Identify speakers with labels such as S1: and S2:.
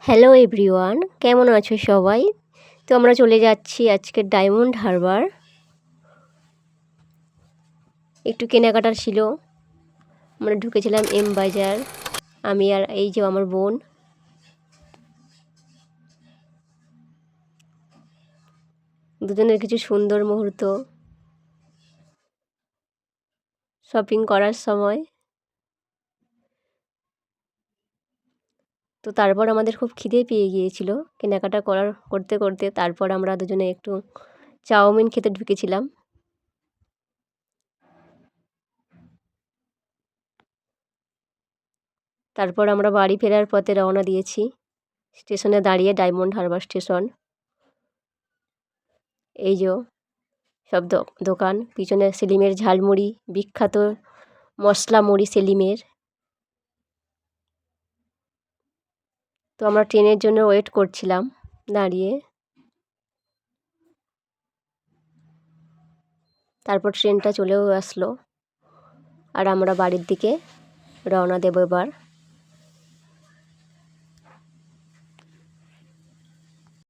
S1: Hello everyone, কেমন আছো সবাই? তো আমরা চলে যাচ্ছি আজকে ডায়মন্ড হারবার। একটু কেনাকাটার ছিল, আমরা ঢুকেছিলাম এম বাজার। আমি আর এই যে আমার বোন। দুজনের কিছু সুন্দর মুহূর্ত শপিং করার সময়। তো তারপর আমাদের খুব খিদে পেয়ে গিয়েছিল কেনাকাটা করতে করতে। তারপর আমরা দুজনে একটু চাউমিন খেতে ঢুকেছিলাম। তারপর আমরা বাড়ি ফেরার পথে রওনা দিয়েছি। স্টেশনে দাঁড়িয়ে, ডায়মন্ড হারবার স্টেশন। এই যে সব দোকান, পিছনে সেলিমের ঝালমুড়ি, বিখ্যাত মশলা মুড়ি সেলিমের। তো আমরা ট্রেনের জন্য ওয়েট করছিলাম দাঁড়িয়ে। তারপর ট্রেনটা চলেও আসলো আর আমরা বাড়ির দিকে রওনা দেবো এবার।